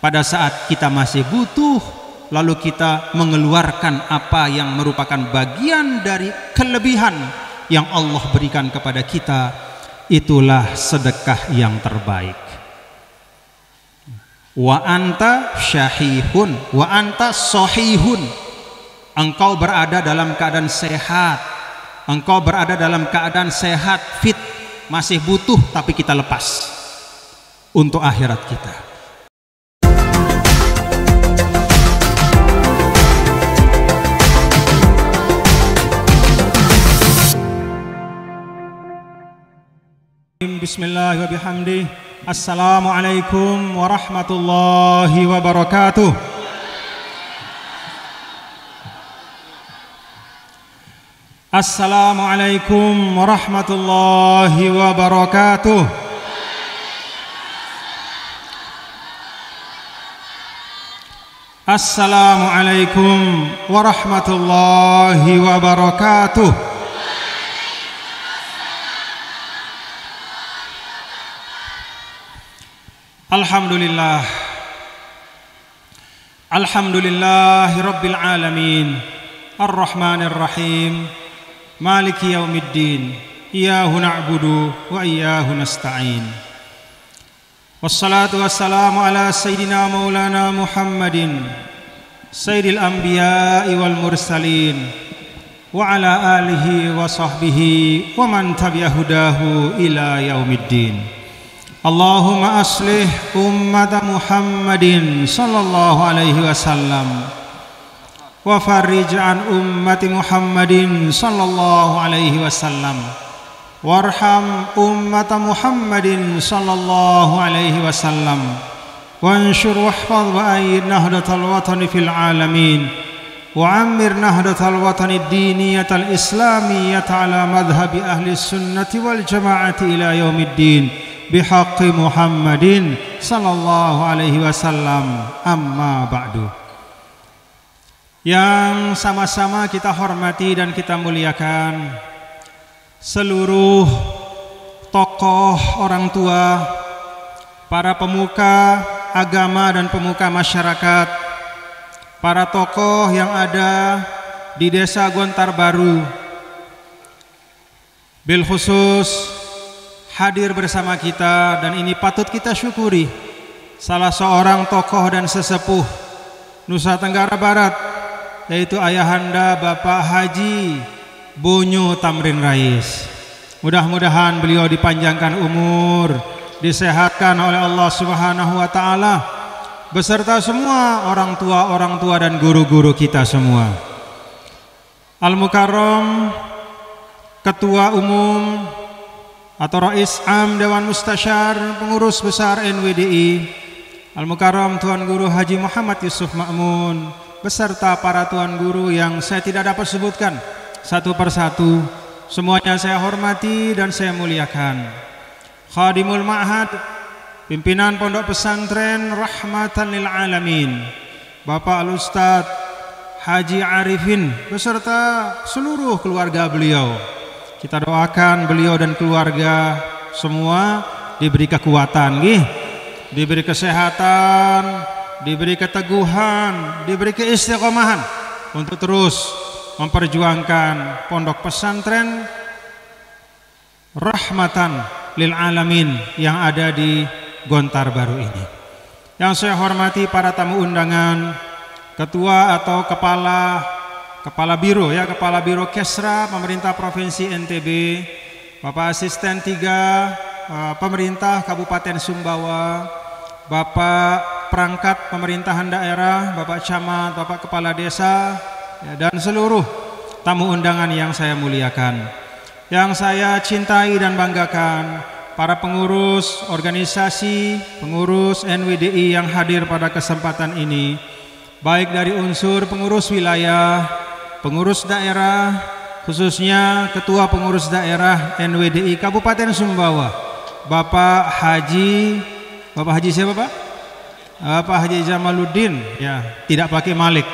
pada saat kita masih butuh, lalu kita mengeluarkan apa yang merupakan bagian dari kelebihan yang Allah berikan kepada kita, itulah sedekah yang terbaik. Wa anta syahihun wa anta sahihun, engkau berada dalam keadaan sehat, engkau berada dalam keadaan sehat, fit, masih butuh, tapi kita lepas untuk akhirat kita. Bismillah wa bihamdih. Assalamualaikum warahmatullahi wabarakatuh. Assalamualaikum warahmatullahi wabarakatuh. Assalamualaikum warahmatullahi wabarakatuh. Alhamdulillah, alhamdulillahi rabbil alamin, ar-rahmanir rahim, maliki yaumiddin, iyyahu na'budu wa iyyahu nasta'in. Wassalatu wassalamu ala sayyidina maulana Muhammadin sayyidil anbiya'i wal mursalin wa ala alihi wa sahbihi wa man tabi'ahudahu ila yaumiddin. Allahumma aslih ummata Muhammadin sallallahu alaihi wasallam wa farrij an ummati Muhammadin sallallahu alaihi wasallam warham ummata Muhammadin sallallahu alaihi wasallam wanshur wahfaz wa ayyid nahdatal watani fil alamin wa ammir nahdatal watani ad-diniyatal islamiyyata ala madhhabi ahli sunnati wal jamaati ila yaumiddin bihaqqi Muhammadin sallallahu alaihi wasallam, amma ba'du. Yang sama-sama kita hormati dan kita muliakan seluruh tokoh orang tua, para pemuka agama dan pemuka masyarakat, para tokoh yang ada di Desa Gontar Baru, bil khusus hadir bersama kita, dan ini patut kita syukuri, salah seorang tokoh dan sesepuh Nusa Tenggara Barat, yaitu ayahanda Bapak Haji Bonyo Tamrin Rais. Mudah-mudahan beliau dipanjangkan umur, disehatkan oleh Allah Subhanahu wa taala, beserta semua orang tua dan guru-guru kita semua. Al-Mukarram Ketua Umum atau Rais Am Dewan Mustasyar Pengurus Besar NWDI Al-Mukarram Tuan Guru Haji Muhammad Yusuf Ma'mun, beserta para tuan guru yang saya tidak dapat sebutkan satu persatu, semuanya saya hormati dan saya muliakan. Khadimul Ma'had, pimpinan Pondok Pesantren Rahmatan lil Alamin, Bapak Al-Ustadz Haji Arifin beserta seluruh keluarga beliau, kita doakan beliau dan keluarga semua diberi kekuatan, diberi kesehatan, diberi keteguhan, diberi keistiqomahan untuk terus memperjuangkan Pondok Pesantren Rahmatan lil Alamin yang ada di Gontar Baru ini. Yang saya hormati para tamu undangan, ketua atau kepala biro Kepala Biro Kesra Pemerintah Provinsi NTB, Bapak Asisten 3 Pemerintah Kabupaten Sumbawa, Bapak Perangkat Pemerintahan Daerah, Bapak Camat, Bapak Kepala Desa, dan seluruh tamu undangan yang saya muliakan. Yang saya cintai dan banggakan, para pengurus organisasi, pengurus NWDI yang hadir pada kesempatan ini, baik dari unsur pengurus wilayah, pengurus daerah, khususnya Ketua Pengurus Daerah NWDI Kabupaten Sumbawa, Bapak Haji siapa Pak? Bapak Haji Jamaluddin, ya, tidak pakai Malik,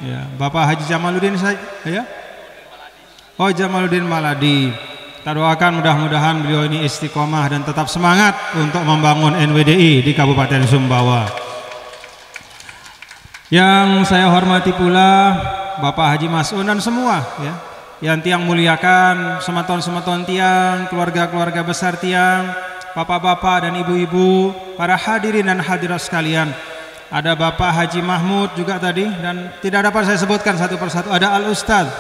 ya, Bapak Haji Jamaluddin saja, ya. Oh, Jamaluddin Maladi. Kita doakan mudah-mudahan beliau ini istiqomah dan tetap semangat untuk membangun NWDI di Kabupaten Sumbawa. Yang saya hormati pula Bapak Haji Mas'un dan semua ya, yang tiang muliakan, semeton-semeton tiang, keluarga-keluarga besar tiang, bapak-bapak dan ibu-ibu, para hadirin dan hadirat sekalian. Ada Bapak Haji Mahmud juga tadi, dan tidak dapat saya sebutkan satu persatu. Ada Al-Ustadz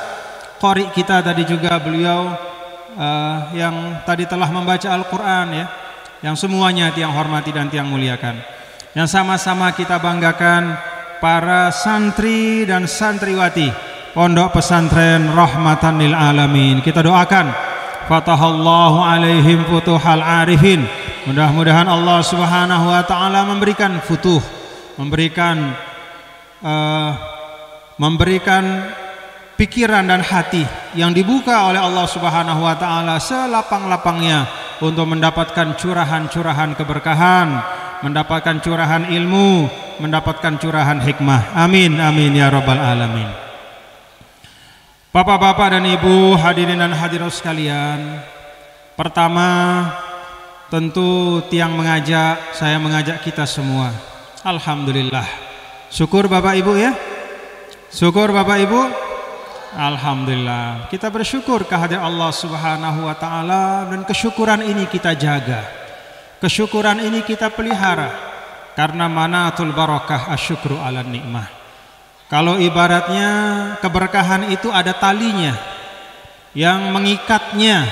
Qori kita tadi juga, beliau yang tadi telah membaca Al-Quran ya, yang semuanya tiang hormati dan tiang muliakan. Yang sama-sama kita banggakan para santri dan santriwati Pondok Pesantren Rahmatan lil Alamin. Kita doakan fatahallahu alaihim futuhal arifin. Mudah-mudahan Allah Subhanahu wa taala memberikan futuh, memberikan pikiran dan hati yang dibuka oleh Allah Subhanahu wa taala selapang-lapangnya untuk mendapatkan curahan-curahan keberkahan, mendapatkan curahan ilmu, mendapatkan curahan hikmah. Amin amin ya rabbal alamin. Bapak-bapak dan ibu, hadirin dan hadirat sekalian, pertama tentu tiang mengajak, saya mengajak kita semua. Alhamdulillah. Syukur Bapak Ibu ya. Syukur Bapak Ibu. Alhamdulillah. Kita bersyukur kehadirat Allah Subhanahu wa taala, dan kesyukuran ini kita jaga. Kesyukuran ini kita pelihara, karena manatul barakah asyukru ala nikmah. Kalau ibaratnya keberkahan itu ada talinya yang mengikatnya,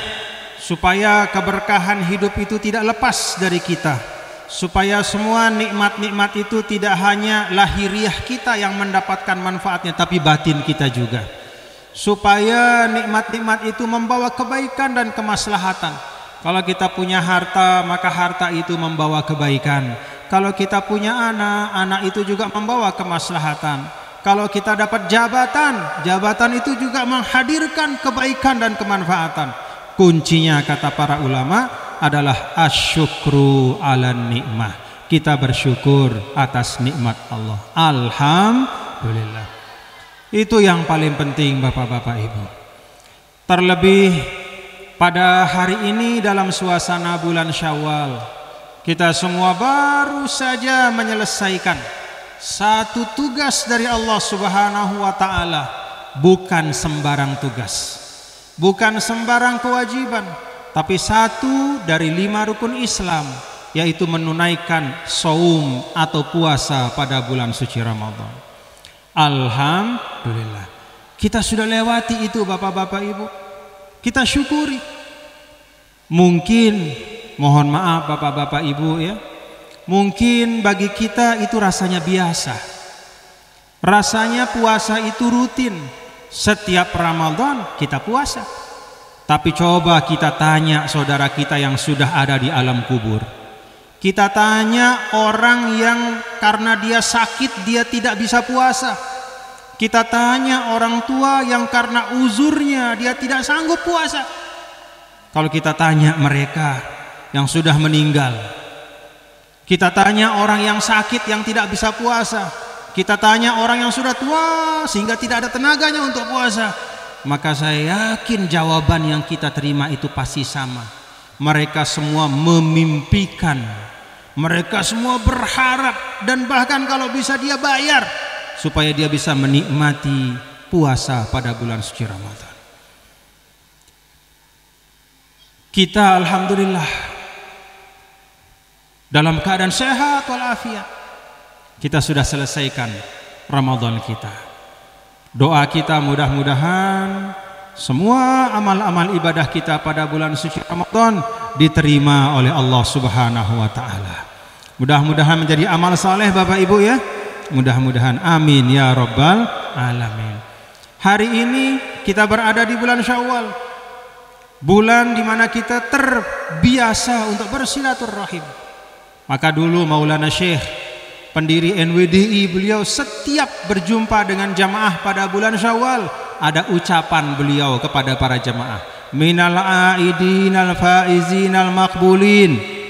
supaya keberkahan hidup itu tidak lepas dari kita, supaya semua nikmat-nikmat itu tidak hanya lahiriah kita yang mendapatkan manfaatnya, tapi batin kita juga, supaya nikmat-nikmat itu membawa kebaikan dan kemaslahatan. Kalau kita punya harta, maka harta itu membawa kebaikan. Kalau kita punya anak, anak itu juga membawa kemaslahatan. Kalau kita dapat jabatan, jabatan itu juga menghadirkan kebaikan dan kemanfaatan. Kuncinya kata para ulama adalah asyukru ala nikmah. Kita bersyukur atas nikmat Allah. Alhamdulillah. Itu yang paling penting Bapak-bapak Ibu. Terlebih pada hari ini dalam suasana bulan Syawal, kita semua baru saja menyelesaikan satu tugas dari Allah Subhanahu wa taala. Bukan sembarang tugas, bukan sembarang kewajiban, tapi satu dari 5 rukun Islam, yaitu menunaikan saum atau puasa pada bulan suci Ramadan. Alhamdulillah, kita sudah lewati itu Bapak-bapak Ibu. Kita syukuri. Mungkin, mohon maaf Bapak-bapak Ibu ya, mungkin bagi kita itu rasanya biasa. Rasanya puasa itu rutin. Setiap Ramadan kita puasa. Tapi coba kita tanya saudara kita yang sudah ada di alam kubur. Kita tanya orang yang karena dia sakit dia tidak bisa puasa. Kita tanya orang tua yang karena uzurnya dia tidak sanggup puasa. Kalau kita tanya mereka yang sudah meninggal, kita tanya orang yang sakit yang tidak bisa puasa, kita tanya orang yang sudah tua sehingga tidak ada tenaganya untuk puasa, maka saya yakin jawaban yang kita terima itu pasti sama. Mereka semua memimpikan, mereka semua berharap, dan bahkan kalau bisa dia bayar supaya dia bisa menikmati puasa pada bulan suci Ramadan. Kita alhamdulillah dalam keadaan sehat walafiat, kita sudah selesaikan Ramadan kita. Doa kita mudah-mudahan semua amal-amal ibadah kita pada bulan suci Ramadan diterima oleh Allah Subhanahu wa taala. Mudah-mudahan menjadi amal saleh Bapak Ibu ya. Mudah-mudahan amin ya rabbal alamin. Hari ini kita berada di bulan Syawal, bulan di mana kita terbiasa untuk bersilaturahim. Maka dulu Maulana Syekh pendiri NWDI, beliau setiap berjumpa dengan jamaah pada bulan Syawal ada ucapan beliau kepada para jamaah, minal aidin al faizin al maqbulin.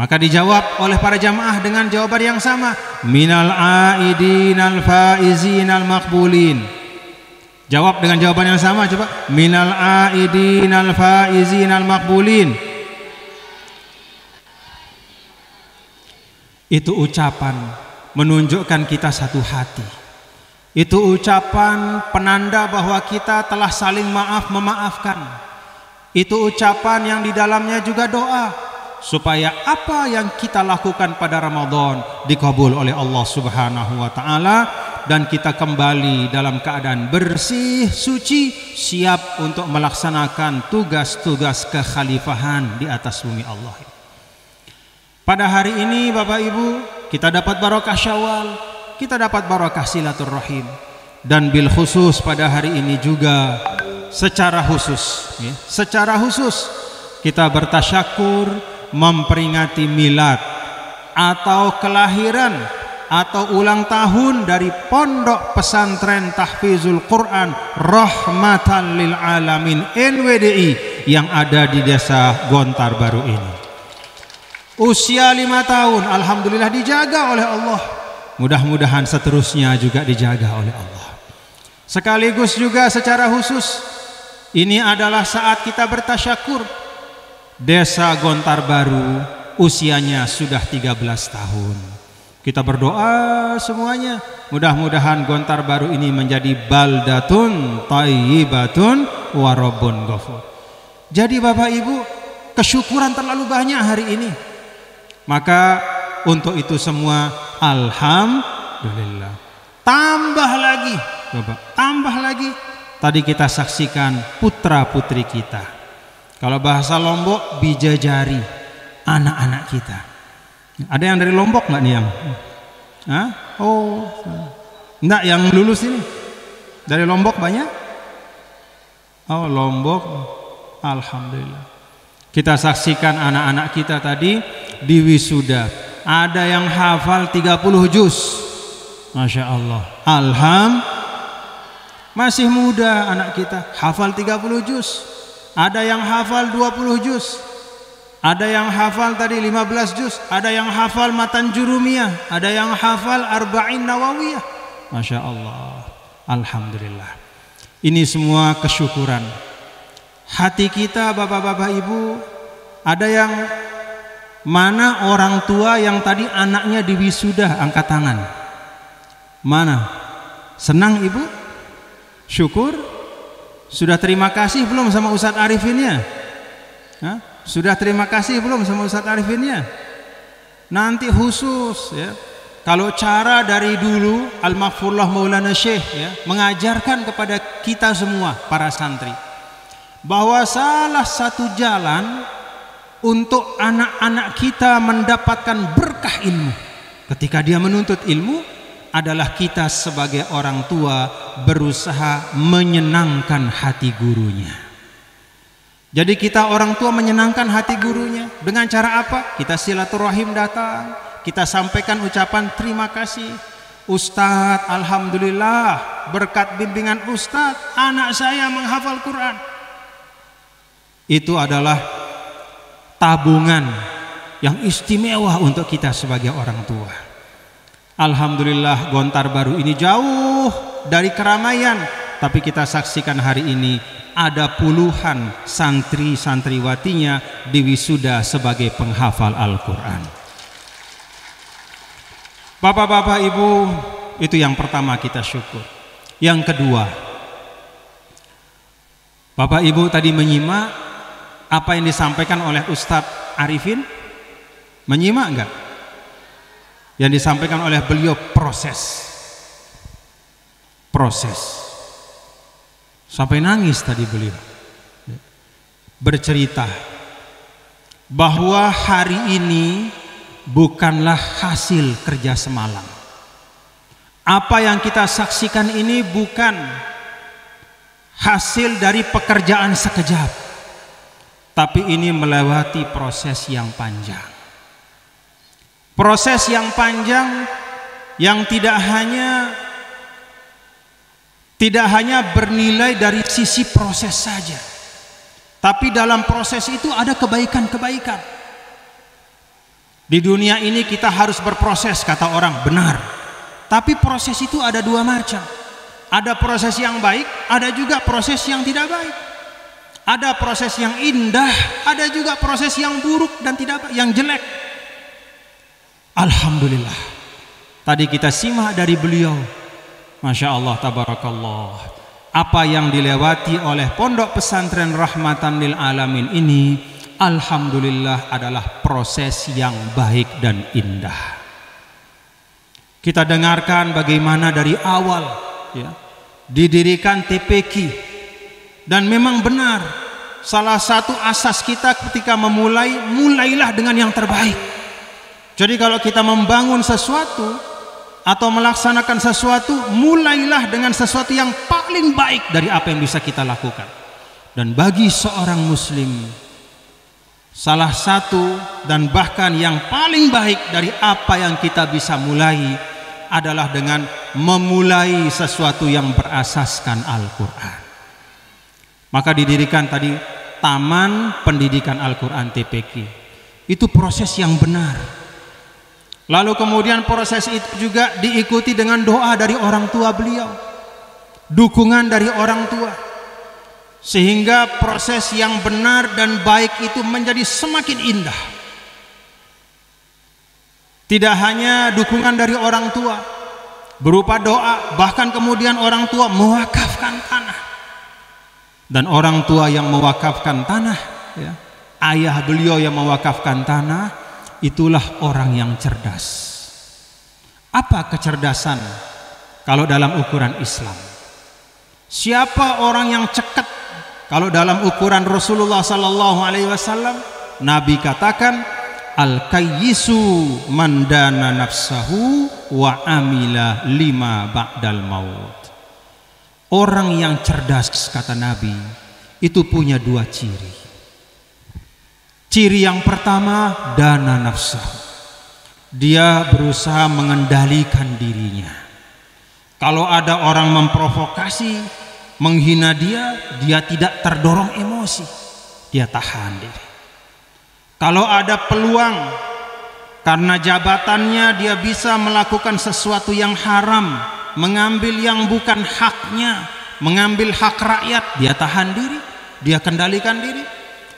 Maka dijawab oleh para jamaah dengan jawaban yang sama, minal aidin al faizin al maqbulin. Jawab dengan jawaban yang sama, coba, minal aidin al faizin al maqbulin. Itu ucapan menunjukkan kita satu hati. Itu ucapan penanda bahwa kita telah saling memaafkan. Itu ucapan yang di dalamnya juga doa supaya apa yang kita lakukan pada Ramadan dikabul oleh Allah Subhanahu wa taala dan kita kembali dalam keadaan bersih, suci, siap untuk melaksanakan tugas-tugas kekhalifahan di atas bumi Allah. Pada hari ini Bapak Ibu, kita dapat barokah Syawal, kita dapat barokah silaturahim, dan bil khusus pada hari ini juga secara khusus kita bertasyakur memperingati milad atau kelahiran atau ulang tahun dari Pondok Pesantren Tahfizul Quran Rahmatan lil Alamin NWDI yang ada di Desa Gontar Baru ini. Usia 5 tahun, alhamdulillah dijaga oleh Allah. Mudah-mudahan seterusnya juga dijaga oleh Allah. Sekaligus juga secara khusus, ini adalah saat kita bertasyakur. Desa Gontar Baru usianya sudah 13 tahun. Kita berdoa semuanya, mudah-mudahan Gontar Baru ini menjadi baldatun thayyibatun wa rabbun ghafur. Jadi Bapak Ibu, kesyukuran terlalu banyak hari ini. Maka untuk itu semua alhamdulillah. Tambah lagi, Bapak, tambah lagi. Tadi kita saksikan putra-putri kita. Kalau bahasa Lombok, bijajari, anak-anak kita. Ada yang dari Lombok nggak nih yang? Hah? Oh, enggak, yang lulus ini dari Lombok banyak? Oh, Lombok, alhamdulillah. Kita saksikan anak-anak kita tadi di wisuda. Ada yang hafal 30 juz, masya Allah. Masih muda anak kita, hafal 30 juz. Ada yang hafal 20 juz. Ada yang hafal tadi 15 juz, ada yang hafal matan jurumiyah, ada yang hafal arba'in nawawiyah. Masya Allah, alhamdulillah. Ini semua kesyukuran. Hati kita Bapak-bapak Ibu, ada yang mana orang tua yang tadi anaknya diwisuda, angkat tangan. Mana? Senang Ibu? Syukur? Sudah terima kasih belum sama Ustadz Arifinnya? Hah? Sudah terima kasih belum sama Ustadz Arifinnya? Nanti khusus ya. Kalau cara dari dulu Al-Maghfurullah Maulana Syekh ya, mengajarkan kepada kita semua para santri bahwa salah satu jalan untuk anak-anak kita mendapatkan berkah ilmu ketika dia menuntut ilmu adalah kita sebagai orang tua berusaha menyenangkan hati gurunya. Jadi kita orang tua menyenangkan hati gurunya dengan cara apa? Kita silaturahim datang, kita sampaikan ucapan terima kasih. Ustadz, alhamdulillah berkat bimbingan Ustadz anak saya menghafal Quran. Itu adalah tabungan yang istimewa untuk kita sebagai orang tua. Alhamdulillah Gontar Baru ini jauh dari keramaian, tapi kita saksikan hari ini ada puluhan santri-santriwatinya diwisuda sebagai penghafal Al-Quran. Bapak-bapak Ibu, itu yang pertama kita syukur. Yang kedua, Bapak Ibu tadi menyimak apa yang disampaikan oleh Ustadz Arifin? Menyimak enggak? Yang disampaikan oleh beliau proses. Sampai nangis tadi beliau bercerita bahwa hari ini bukanlah hasil kerja semalam. Apa yang kita saksikan ini bukan hasil dari pekerjaan sekejap, tapi ini melewati proses yang panjang. Proses yang panjang yang tidak hanya bernilai dari sisi proses saja, tapi dalam proses itu ada kebaikan-kebaikan. Di dunia ini kita harus berproses, kata orang, benar. Tapi proses itu ada dua macam. Ada proses yang baik, ada juga proses yang tidak baik. Ada proses yang indah, ada juga proses yang buruk dan tidak, yang jelek. Alhamdulillah, Tadi kita simak dari beliau, Masya Allah, tabarakallah, apa yang dilewati oleh Pondok Pesantren Rahmatan lil Alamin ini, alhamdulillah adalah proses yang baik dan indah. Kita dengarkan bagaimana dari awal ya, didirikan TPQ, dan memang benar salah satu asas kita ketika mulailah dengan yang terbaik. Jadi kalau kita membangun sesuatu atau melaksanakan sesuatu, mulailah dengan sesuatu yang paling baik dari apa yang bisa kita lakukan. Dan bagi seorang muslim, salah satu dan bahkan yang paling baik dari apa yang kita bisa mulai adalah dengan memulai sesuatu yang berasaskan Al-Quran. Maka didirikan tadi Taman Pendidikan Al-Quran TPQ. Itu proses yang benar. Lalu kemudian proses itu juga diikuti dengan doa dari orang tua beliau, dukungan dari orang tua, sehingga proses yang benar dan baik itu menjadi semakin indah. Tidak hanya dukungan dari orang tua berupa doa, bahkan kemudian orang tua mewakafkan tanah. Dan orang tua yang mewakafkan tanah ya, ayah beliau yang mewakafkan tanah, itulah orang yang cerdas. Apa kecerdasan kalau dalam ukuran Islam? Siapa orang yang cekat kalau dalam ukuran Rasulullah sallallahu alaihi wasallam? Nabi katakan, al-kayyisu man dana nafsahu wa amila lima ba'dal maut. Orang yang cerdas, kata Nabi, itu punya dua ciri. Ciri yang pertama, dana nafsahu. Dia berusaha mengendalikan dirinya. Kalau ada orang memprovokasi, menghina dia tidak terdorong emosi. Dia tahan diri. Kalau ada peluang, karena jabatannya dia bisa melakukan sesuatu yang haram, mengambil yang bukan haknya, mengambil hak rakyat, dia tahan diri, dia kendalikan diri.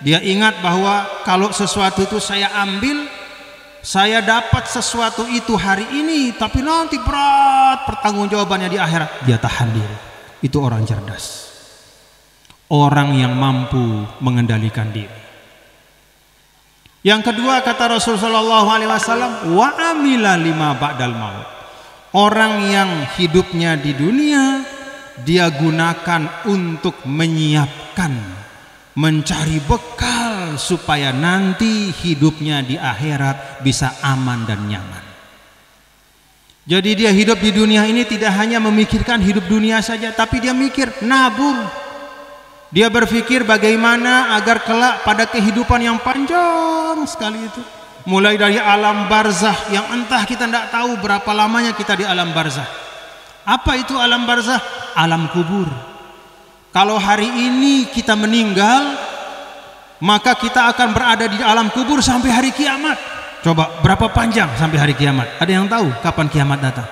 Dia ingat bahwa kalau sesuatu itu saya ambil, saya dapat sesuatu itu hari ini, tapi nanti berat pertanggungjawabannya di akhirat. Dia tahan diri. Itu orang cerdas, orang yang mampu mengendalikan diri. Yang kedua, kata Rasulullah SAW, wa amila lima ba'dal maut. Orang yang hidupnya di dunia dia gunakan untuk menyiapkan, mencari bekal supaya nanti hidupnya di akhirat bisa aman dan nyaman. Jadi dia hidup di dunia ini tidak hanya memikirkan hidup dunia saja, tapi dia mikir nabung. Dia berpikir bagaimana agar kelak pada kehidupan yang panjang sekali itu, mulai dari alam barzah yang entah kita tidak tahu berapa lamanya kita di alam barzah. Apa itu alam barzah? Alam kubur. Kalau hari ini kita meninggal, maka kita akan berada di alam kubur sampai hari kiamat. Coba berapa panjang sampai hari kiamat? Ada yang tahu kapan kiamat datang?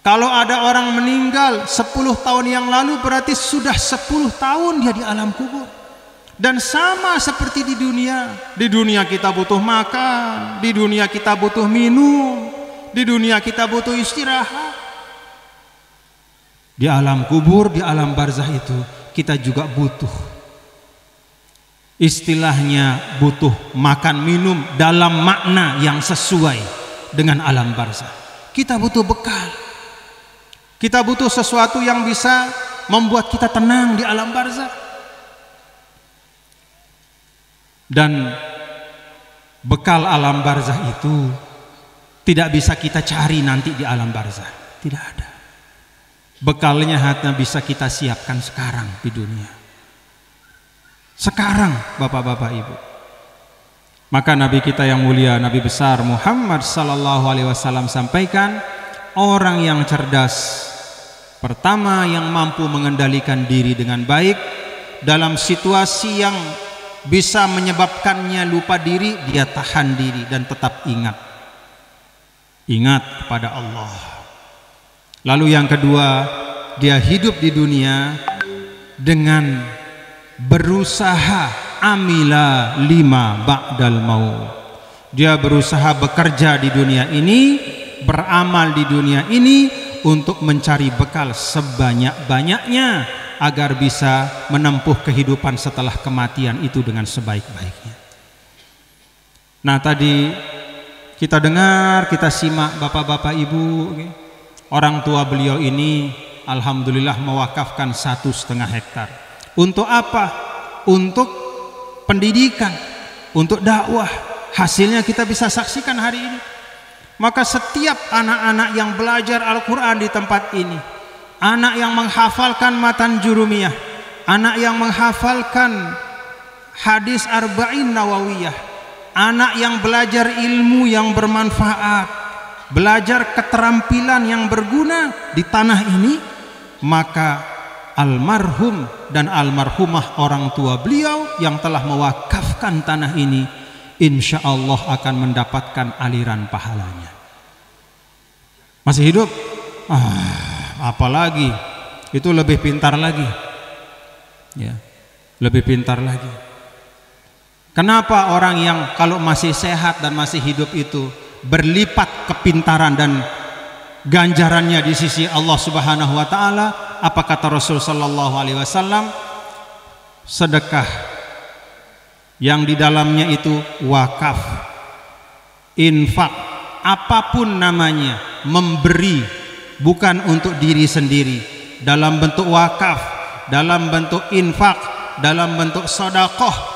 Kalau ada orang meninggal 10 tahun yang lalu, berarti sudah 10 tahun dia di alam kubur. Dan sama seperti di dunia. Di dunia kita butuh makan, di dunia kita butuh minum, di dunia kita butuh istirahat. Di alam kubur, di alam barzah itu kita juga butuh, istilahnya butuh makan minum dalam makna yang sesuai dengan alam barzah. Kita butuh bekal, kita butuh sesuatu yang bisa membuat kita tenang di alam barzah. Dan bekal alam barzah itu tidak bisa kita cari nanti di alam barzah, tidak ada. Bekalnya hanya bisa kita siapkan sekarang di dunia. Sekarang, bapak-bapak ibu. Maka Nabi kita yang mulia, Nabi besar Muhammad sallallahu alaihi wasallam sampaikan, orang yang cerdas pertama yang mampu mengendalikan diri dengan baik dalam situasi yang bisa menyebabkannya lupa diri, dia tahan diri dan tetap ingat kepada Allah. Lalu yang kedua, dia hidup di dunia dengan berusaha amila lima ba'dal maut. Dia berusaha bekerja di dunia ini beramal di dunia ini untuk mencari bekal sebanyak-banyaknya agar bisa menempuh kehidupan setelah kematian itu dengan sebaik-baiknya. Nah, tadi kita dengar, kita simak bapak-bapak ibu, orang tua beliau ini alhamdulillah mewakafkan 1,5 hektar. Untuk apa? Untuk pendidikan, untuk dakwah. Hasilnya kita bisa saksikan hari ini. Maka setiap anak-anak yang belajar Al-Quran di tempat ini, anak yang menghafalkan matan jurumiyah, anak yang menghafalkan hadis arba'in nawawiyah, anak yang belajar ilmu yang bermanfaat, belajar keterampilan yang berguna di tanah ini, maka almarhum dan almarhumah orang tua beliau yang telah mewakafkan tanah ini, insya Allah akan mendapatkan aliran pahalanya. Masih hidup? Apalagi itu lebih pintar lagi, ya, lebih pintar lagi. Kenapa orang yang kalau masih sehat dan masih hidup itu berlipat kepintaran dan ganjarannya di sisi Allah Subhanahu wa taala? Apa kata Rasul sallallahu alaihi wasallam? Sedekah yang di dalamnya itu wakaf, infak, apapun namanya, memberi bukan untuk diri sendiri, dalam bentuk wakaf, dalam bentuk infak, dalam bentuk sedekah.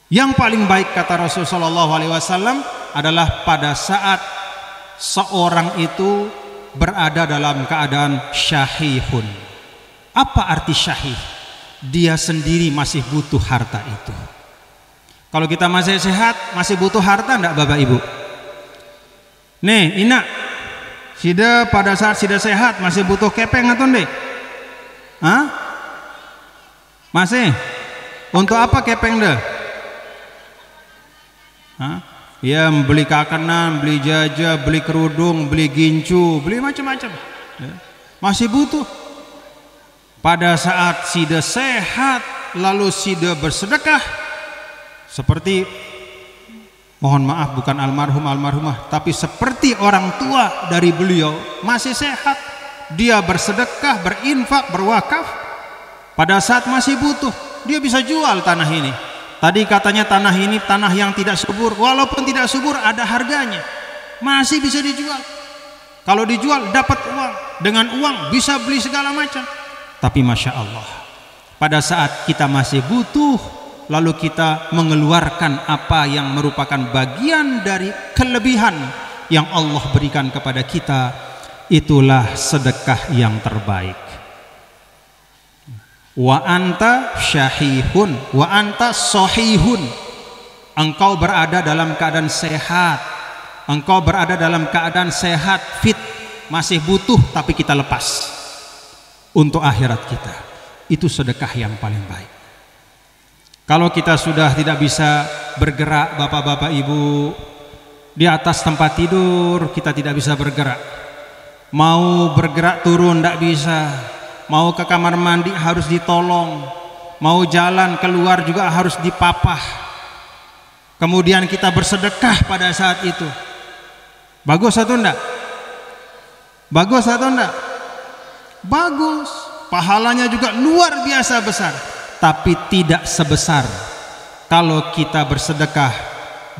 Yang paling baik kata Rasul sallallahu alaihi wasallam adalah pada saat seorang itu berada dalam keadaan syahihun. Apa arti syahih? Dia sendiri masih butuh harta itu. Kalau kita masih sehat, masih butuh harta enggak Bapak Ibu? Nih, Ina, sida pada saat sida sehat masih butuh kepeng atau enggak? Hah? Masih? Untuk apa kepeng deh? Hah? Ya, beli kakanan, beli jaja, beli kerudung, beli gincu, beli macam-macam. Ya. Masih butuh. Pada saat sida sehat, lalu sida bersedekah, seperti, mohon maaf bukan almarhum almarhumah, tapi seperti orang tua dari beliau masih sehat, dia bersedekah, berinfak, berwakaf. Pada saat masih butuh, dia bisa jual tanah ini. Tadi katanya tanah ini tanah yang tidak subur, walaupun tidak subur ada harganya, masih bisa dijual. Kalau dijual dapat uang, dengan uang bisa beli segala macam. Tapi Masya Allah, pada saat kita masih butuh, lalu kita mengeluarkan apa yang merupakan bagian dari kelebihan yang Allah berikan kepada kita, itulah sedekah yang terbaik. Wa anta syahihun, wa anta sohihun. Engkau berada dalam keadaan sehat, engkau berada dalam keadaan sehat, fit, masih butuh tapi kita lepas untuk akhirat kita. Itu sedekah yang paling baik. Kalau kita sudah tidak bisa bergerak, bapak-bapak ibu, di atas tempat tidur kita tidak bisa bergerak, mau bergerak turun tidak bisa, mau ke kamar mandi harus ditolong, mau jalan keluar juga harus dipapah, kemudian kita bersedekah pada saat itu, bagus atau enggak? Bagus atau enggak? Bagus, pahalanya juga luar biasa besar, tapi tidak sebesar kalau kita bersedekah,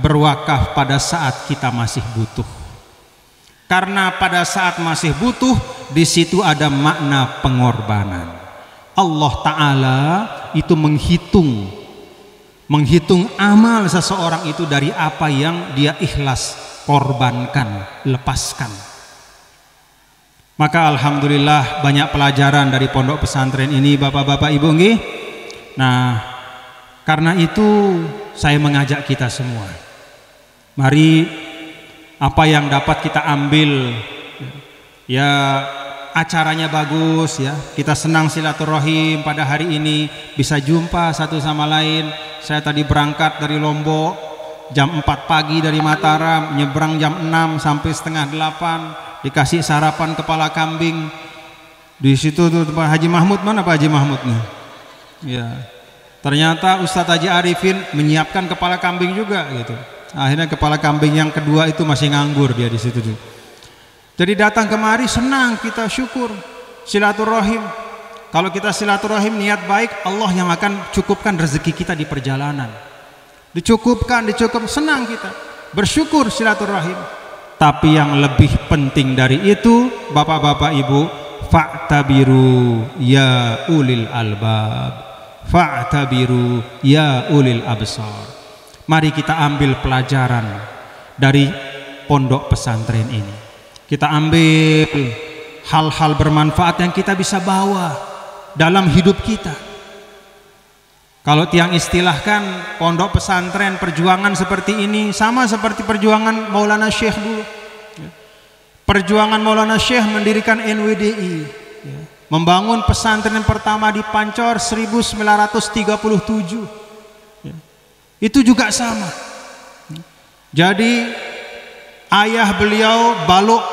berwakaf pada saat kita masih butuh. Karena pada saat masih butuh, di situ ada makna pengorbanan. Allah Ta'ala itu menghitung amal seseorang itu dari apa yang dia ikhlas korbankan, lepaskan. Maka alhamdulillah banyak pelajaran dari pondok pesantren ini bapak-bapak ibu nggih. Nah, karena itu saya mengajak kita semua, mari apa yang dapat kita ambil, ya acaranya bagus ya, kita senang silaturahim pada hari ini, bisa jumpa satu sama lain. Saya tadi berangkat dari Lombok jam 4 pagi dari Mataram, nyebrang jam 6 sampai setengah 8, dikasih sarapan kepala kambing. Di situ tuh Pak Haji Mahmud, mana Pak Haji Mahmud nih? Ya, ternyata Ustadz Haji Arifin menyiapkan kepala kambing juga gitu. Akhirnya kepala kambing yang kedua itu masih nganggur dia di situ. Jadi datang kemari senang, kita syukur, silaturahim. Kalau kita silaturahim niat baik, Allah yang akan cukupkan rezeki kita di perjalanan. Dicukupkan, senang kita. Bersyukur silaturahim. Tapi yang lebih penting dari itu, bapak-bapak ibu, fa'tabiru ya ulil albab, fa'tabiru ya ulil absar. Mari kita ambil pelajaran dari pondok pesantren ini. Kita ambil hal-hal bermanfaat yang kita bisa bawa dalam hidup kita. Kalau tiang istilahkan pondok pesantren perjuangan seperti ini sama seperti perjuangan Maulana Syekh dulu. Perjuangan Maulana Syekh mendirikan NWDI, membangun pesantren pertama di Pancor 1937. Itu juga sama. Jadi ayah beliau Balok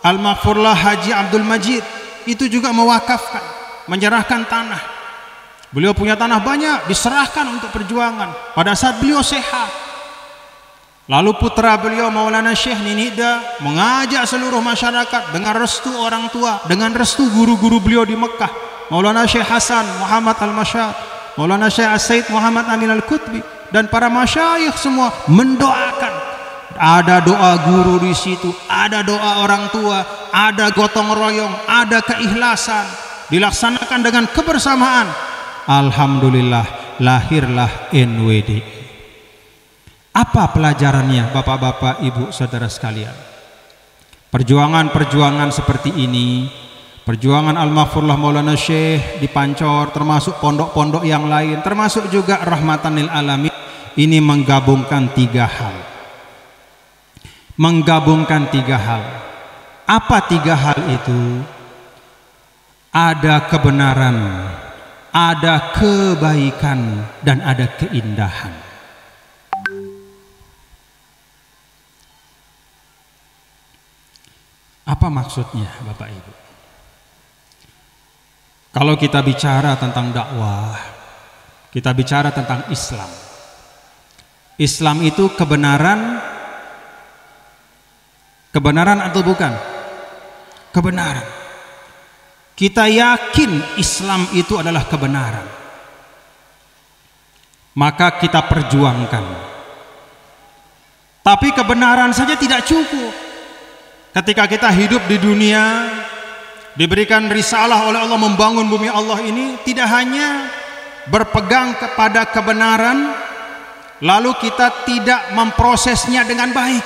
Al-Maghfurlah Haji Abdul Majid itu juga mewakafkan, menyerahkan tanah. Beliau punya tanah banyak, diserahkan untuk perjuangan pada saat beliau sehat. Lalu putra beliau Maulana Syekh Ninida mengajak seluruh masyarakat dengan restu orang tua, dengan restu guru-guru beliau di Mekah, Maulana Syekh Hasan Muhammad Al-Masyad, Maulana Syekh As-Said Muhammad Amin Al-Qutbi, dan para masyayikh semua mendoakan. Ada doa guru di situ, ada doa orang tua, ada gotong royong, ada keikhlasan, dilaksanakan dengan kebersamaan. Alhamdulillah lahirlah NWDI. Apa pelajarannya bapak-bapak, ibu, saudara sekalian? Perjuangan-perjuangan seperti ini, perjuangan Al-Maghfurlah Maulana Syekh di Pancor, termasuk pondok-pondok yang lain, termasuk juga Rahmatan lil Alamin, ini menggabungkan tiga hal. Menggabungkan tiga hal. Apa tiga hal itu? Ada kebenaran, ada kebaikan, dan ada keindahan. Apa maksudnya Bapak Ibu? Kalau kita bicara tentang dakwah, kita bicara tentang Islam. Islam itu kebenaran, kebenaran atau bukan? Kebenaran. Kita yakin Islam itu adalah kebenaran, maka kita perjuangkan. Tapi kebenaran saja tidak cukup. Ketika kita hidup di dunia, diberikan risalah oleh Allah membangun bumi Allah ini, tidak hanya berpegang kepada kebenaran lalu kita tidak memprosesnya dengan baik,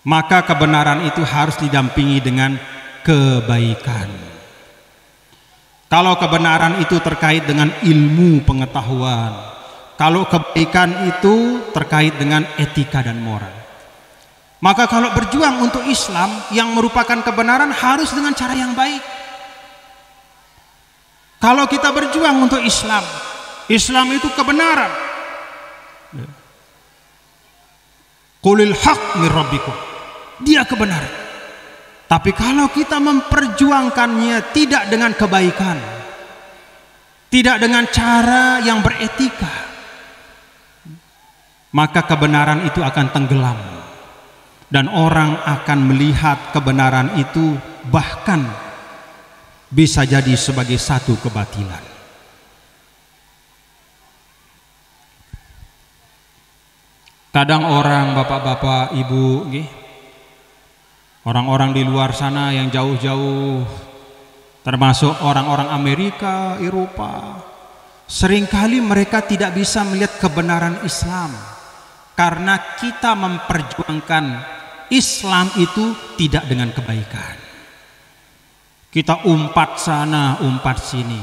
maka kebenaran itu harus didampingi dengan kebaikan. Kalau kebenaran itu terkait dengan ilmu pengetahuan, kalau kebaikan itu terkait dengan etika dan moral, maka kalau berjuang untuk Islam yang merupakan kebenaran harus dengan cara yang baik. Kalau kita berjuang untuk Islam, Islam itu kebenaran. Qulil haq mir rabbikum, dia kebenaran. Tapi kalau kita memperjuangkannya tidak dengan kebaikan, tidak dengan cara yang beretika, maka kebenaran itu akan tenggelam. Dan orang akan melihat kebenaran itu bahkan bisa jadi sebagai satu kebatilan. Kadang orang, bapak-bapak, ibu, orang-orang di luar sana yang jauh-jauh, termasuk orang-orang Amerika, Eropa, seringkali mereka tidak bisa melihat kebenaran Islam karena kita memperjuangkan Islam itu tidak dengan kebaikan. Kita umpat sana, umpat sini,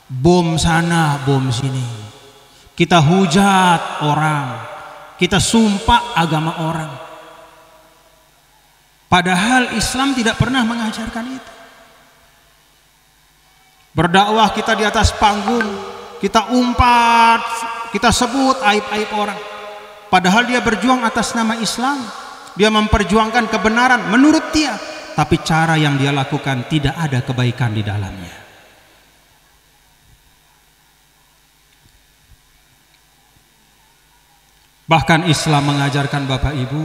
bom sana, bom sini. Kita hujat orang, kita sumpah agama orang. Padahal Islam tidak pernah mengajarkan itu. Berdakwah kita di atas panggung, kita umpat, kita sebut aib-aib orang. Padahal dia berjuang atas nama Islam. Dia memperjuangkan kebenaran menurut dia, tapi cara yang dia lakukan tidak ada kebaikan di dalamnya. Bahkan Islam mengajarkan Bapak Ibu,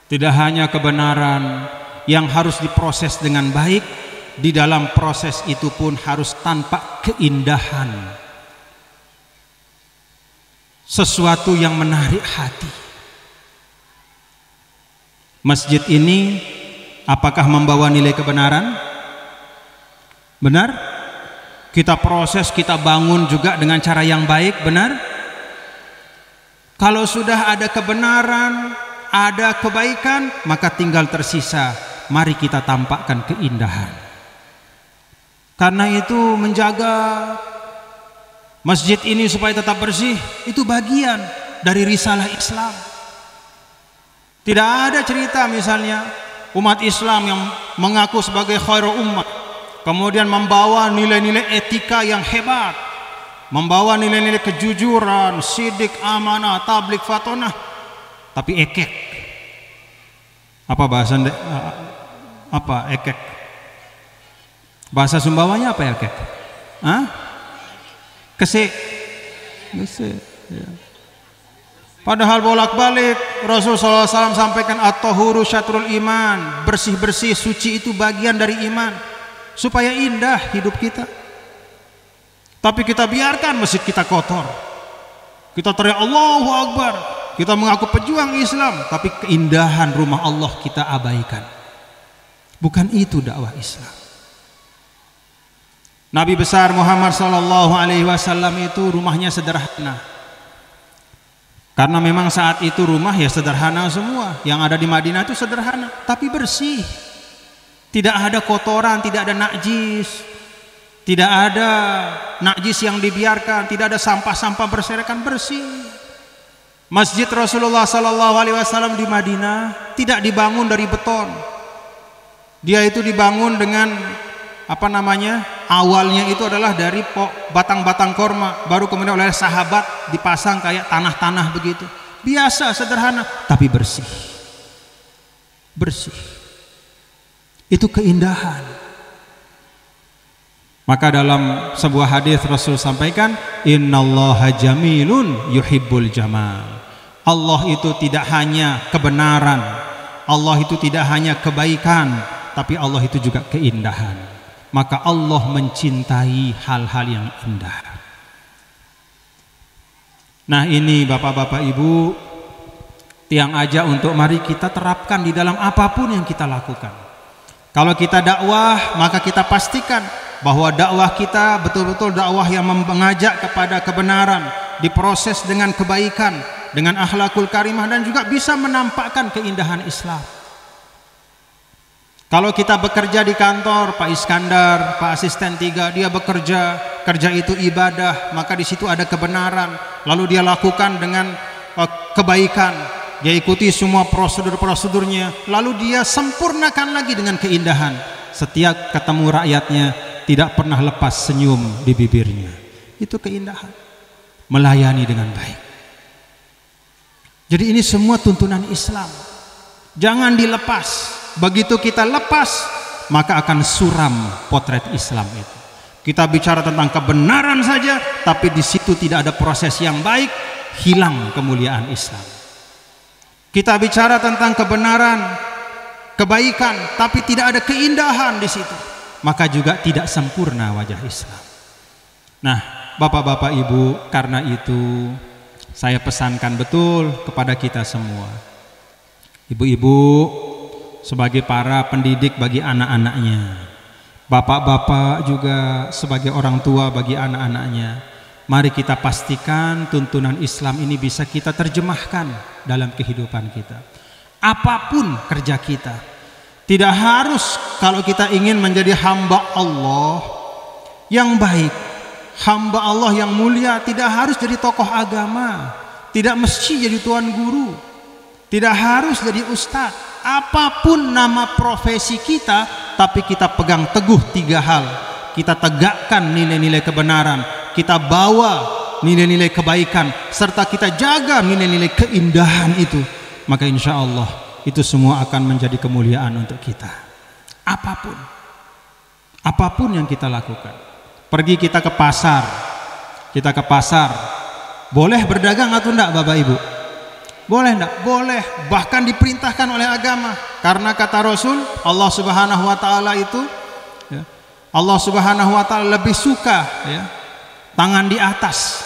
tidak hanya kebenaran yang harus diproses dengan baik, di dalam proses itu pun harus tampak keindahan, sesuatu yang menarik hati. Masjid ini apakah membawa nilai kebenaran? Benar? Kita proses, kita bangun juga dengan cara yang baik, benar? Kalau sudah ada kebenaran, ada kebaikan, maka tinggal tersisa, mari kita tampakkan keindahan. Karena itu menjaga masjid ini supaya tetap bersih, itu bagian dari risalah Islam. Tidak ada cerita misalnya umat Islam yang mengaku sebagai khairul ummah, kemudian membawa nilai-nilai etika yang hebat, membawa nilai-nilai kejujuran, sidik, amanah, tablik, fatonah, tapi ekek. Apa bahasa apa ekek? Bahasa Sumbawanya apa ya ekek? Hah? Kese. Ya. Padahal bolak-balik Rasulullah SAW sampaikan at-tahuru syatrul iman, bersih-bersih, suci itu bagian dari iman, supaya indah hidup kita. Tapi kita biarkan masjid kita kotor, kita teriak Allahu Akbar, kita mengaku pejuang Islam, tapi keindahan rumah Allah kita abaikan. Bukan itu dakwah Islam. Nabi besar Muhammad SAW itu rumahnya sederhana. Karena memang saat itu rumah ya sederhana semua. Yang ada di Madinah itu sederhana, tapi bersih. Tidak ada kotoran, tidak ada najis. Tidak ada najis yang dibiarkan, tidak ada sampah-sampah berserakan, bersih. Masjid Rasulullah SAW di Madinah tidak dibangun dari beton. Dia itu dibangun dengan awalnya itu adalah dari batang-batang korma, baru kemudian oleh sahabat dipasang kayak tanah-tanah begitu. Biasa, sederhana, tapi bersih. Bersih. Itu keindahan. Maka dalam sebuah hadis Rasul sampaikan, innallaha jamilun yuhibbul jamal. Allah itu tidak hanya kebenaran, Allah itu tidak hanya kebaikan, tapi Allah itu juga keindahan. Maka Allah mencintai hal-hal yang indah. Nah ini Bapak-bapak Ibu, tiang aja untuk mari kita terapkan di dalam apapun yang kita lakukan. Kalau kita dakwah, maka kita pastikan bahwa dakwah kita betul-betul dakwah yang mengajak kepada kebenaran, diproses dengan kebaikan, dengan akhlakul karimah, dan juga bisa menampakkan keindahan Islam. Kalau kita bekerja di kantor, Pak Iskandar, Pak Asisten 3, dia bekerja, kerja itu ibadah, maka di situ ada kebenaran, lalu dia lakukan dengan kebaikan, dia ikuti semua prosedur-prosedurnya, lalu dia sempurnakan lagi dengan keindahan. Setiap ketemu rakyatnya tidak pernah lepas senyum di bibirnya. Itu keindahan, melayani dengan baik. Jadi ini semua tuntunan Islam, jangan dilepas. Begitu kita lepas, maka akan suram potret Islam itu. Kita bicara tentang kebenaran saja, tapi di situ tidak ada proses yang baik, hilang kemuliaan Islam. Kita bicara tentang kebenaran, kebaikan, tapi tidak ada keindahan di situ, maka juga tidak sempurna wajah Islam. Nah, Bapak-bapak Ibu, karena itu saya pesankan betul kepada kita semua. Ibu-ibu sebagai para pendidik bagi anak-anaknya, bapak-bapak juga sebagai orang tua bagi anak-anaknya, mari kita pastikan tuntunan Islam ini bisa kita terjemahkan dalam kehidupan kita. Apapun kerja kita, tidak harus kalau kita ingin menjadi hamba Allah yang baik, hamba Allah yang mulia, tidak harus jadi tokoh agama, tidak mesti jadi tuan guru, tidak harus jadi ustadz. Apapun nama profesi kita, tapi kita pegang teguh 3 hal. Kita tegakkan nilai-nilai kebenaran, kita bawa nilai-nilai kebaikan, serta kita jaga nilai-nilai keindahan itu, maka insya Allah itu semua akan menjadi kemuliaan untuk kita. Apapun yang kita lakukan. Pergi kita ke pasar, boleh berdagang atau enggak Bapak Ibu? Boleh enggak? Boleh, bahkan diperintahkan oleh agama. Karena kata Rasul, Allah Subhanahu wa taala itu ya, Allah Subhanahu wa taala lebih suka ya, tangan di atas.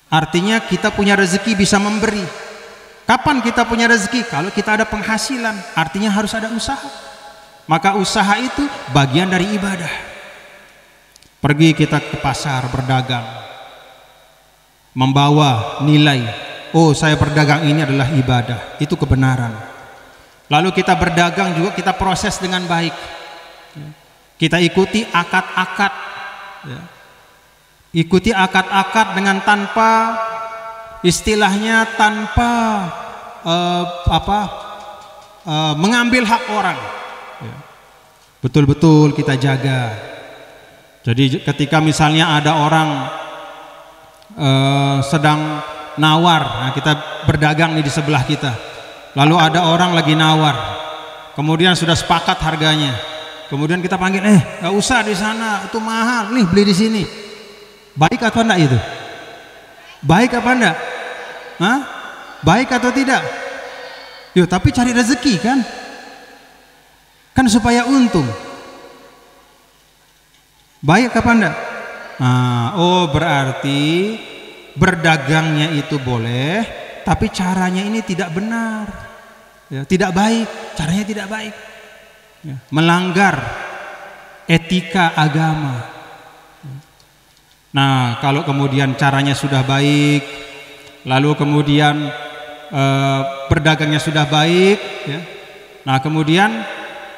Artinya kita punya rezeki bisa memberi. Kapan kita punya rezeki? Kalau kita ada penghasilan, artinya harus ada usaha. Maka usaha itu bagian dari ibadah. Pergi kita ke pasar berdagang, membawa nilai, oh saya berdagang ini adalah ibadah, itu kebenaran. Lalu kita berdagang juga kita proses dengan baik, kita ikuti akad-akad ya. Ikuti akad-akad dengan tanpa istilahnya tanpa mengambil hak orang ya. Betul-betul kita jaga. Jadi ketika misalnya ada orang sedang nawar, nah kita berdagang nih di sebelah kita, lalu ada orang lagi nawar, kemudian sudah sepakat harganya, kemudian kita panggil, nggak usah di sana, itu mahal, nih beli di sini. Baik atau enggak itu? Baik apa enggak? Hah? Baik atau tidak? Yo, tapi cari rezeki kan? Kan supaya untung. Baik apa enggak? Nah, oh berarti berdagangnya itu boleh, tapi caranya ini tidak benar, ya, tidak baik, caranya tidak baik, ya, melanggar etika agama. Nah, kalau kemudian caranya sudah baik, lalu kemudian berdagangnya sudah baik, ya, nah kemudian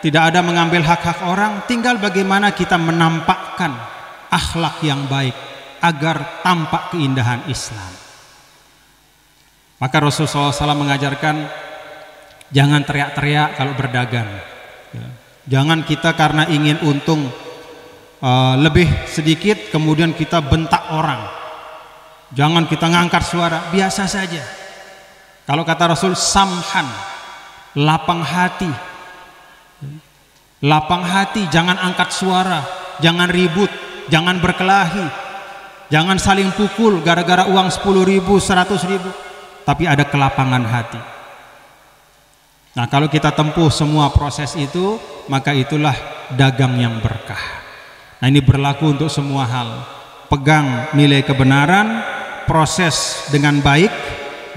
tidak ada mengambil hak-hak orang, tinggal bagaimana kita menampakkan akhlak yang baik agar tampak keindahan Islam. Maka Rasulullah SAW mengajarkan jangan teriak-teriak kalau berdagang ya. Jangan kita karena ingin untung lebih sedikit kemudian kita bentak orang. Jangan kita ngangkat suara, biasa saja. Kalau kata Rasul, samhan, lapang hati. Lapang hati, jangan angkat suara, jangan ribut, jangan berkelahi, jangan saling pukul gara-gara uang 10.000, 100.000, tapi ada kelapangan hati. Nah, kalau kita tempuh semua proses itu, maka itulah dagang yang berkah. Nah, ini berlaku untuk semua hal. Pegang nilai kebenaran, proses dengan baik,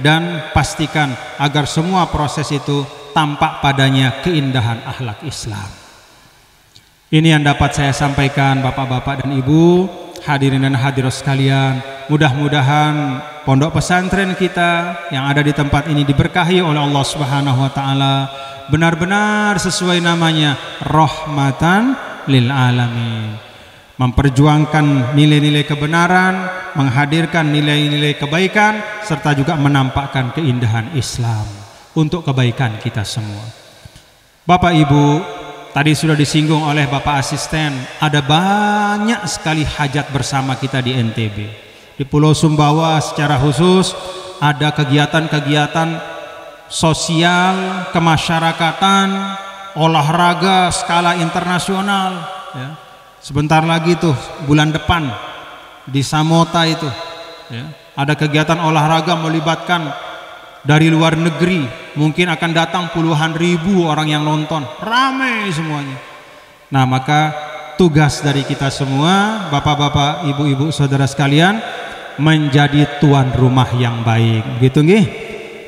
dan pastikan agar semua proses itu tampak padanya keindahan akhlak Islam. Ini yang dapat saya sampaikan Bapak-bapak dan Ibu, hadirin dan hadirat sekalian. Mudah-mudahan pondok pesantren kita yang ada di tempat ini diberkahi oleh Allah Subhanahu wa taala, benar-benar sesuai namanya, rahmatan lil alamin. Memperjuangkan nilai-nilai kebenaran, menghadirkan nilai-nilai kebaikan, serta juga menampakkan keindahan Islam untuk kebaikan kita semua. Bapak Ibu, tadi sudah disinggung oleh Bapak Asisten, ada banyak sekali hajat bersama kita di NTB. Di Pulau Sumbawa secara khusus ada kegiatan-kegiatan sosial, kemasyarakatan, olahraga skala internasional ya. Sebentar lagi tuh bulan depan di Samota itu ya, ada kegiatan olahraga melibatkan dari luar negeri, mungkin akan datang puluhan ribu orang yang nonton, ramai semuanya. Nah, maka tugas dari kita semua, bapak-bapak, ibu-ibu, saudara sekalian, menjadi tuan rumah yang baik, gitu nggih?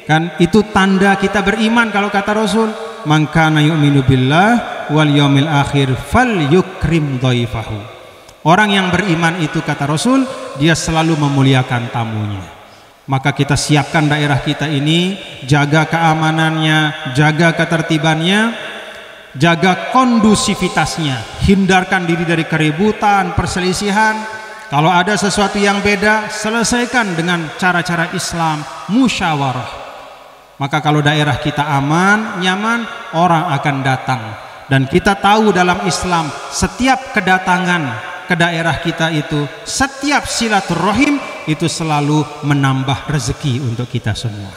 Kan itu tanda kita beriman kalau kata Rasul, man kana yu'minu billah wal yaumil akhir falyukrim dhaifahu. Orang yang beriman itu kata Rasul, dia selalu memuliakan tamunya. Maka kita siapkan daerah kita ini, jaga keamanannya, jaga ketertibannya, jaga kondusivitasnya, hindarkan diri dari keributan, perselisihan. Kalau ada sesuatu yang beda, selesaikan dengan cara-cara Islam, musyawarah. Maka kalau daerah kita aman, nyaman, orang akan datang. Dan kita tahu dalam Islam, setiap kedatangan ke daerah kita itu, setiap silaturahim itu selalu menambah rezeki untuk kita semua.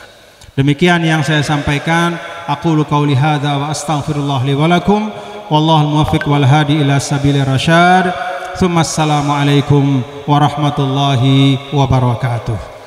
Demikian yang saya sampaikan. Aqulu qauli hadza wa astaghfirullah li wa lakum. Wallahul muwaffiq wal hadi ila sabilir rasyad. Tsumma assalamu alaikum warahmatullahi wabarakatuh.